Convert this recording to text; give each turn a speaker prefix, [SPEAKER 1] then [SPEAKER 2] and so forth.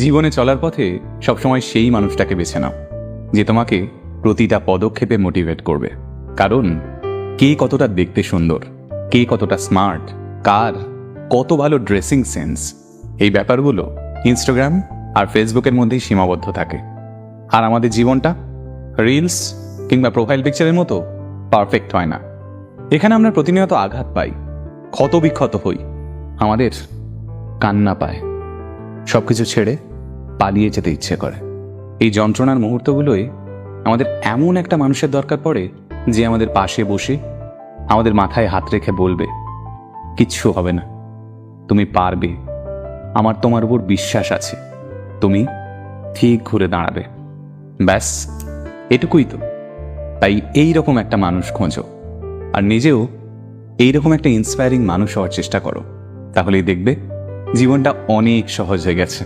[SPEAKER 1] জীবনে চলার পথে সবসময় সেই মানুষটাকে বেছে নাও যে তোমাকে প্রতিটা পদক্ষেপে মোটিভেট করবে। কারণ কে কতটা দেখতে সুন্দর, কে কতটা স্মার্ট, কার কত ভালো ড্রেসিং সেন্স, এই ব্যাপারগুলো ইনস্টাগ্রাম আর ফেসবুকের মধ্যেই সীমাবদ্ধ থাকে। আর আমাদের জীবনটা রিলস কিংবা প্রোফাইল পিকচারের মতো পারফেক্ট হয় না। এখানে আমরা প্রতিনিয়ত আঘাত পাই, ক্ষতবিক্ষত হই, আমাদের কান্না পায়, সবকিছু ছেড়ে পালিয়ে যেতে ইচ্ছে করে। এই যন্ত্রণার মুহূর্তগুলোয় আমাদের এমন একটা মানুষের দরকার পড়ে যে আমাদের পাশে বসে আমাদের মাথায় হাত রেখে বলবে, কিচ্ছু হবে না, তুমি পারবে, আমার তোমার উপর বিশ্বাস আছে, তুমি ঠিক ঘুরে দাঁড়াবে। ব্যাস এটুকুই তো। তাই এই রকম একটা মানুষ খোঁজো আর নিজেও এইরকম একটা ইন্সপায়ারিং মানুষ হওয়ার চেষ্টা করো, তাহলেই দেখবে জীবনটা অনেক সহজ হয়ে গেছে।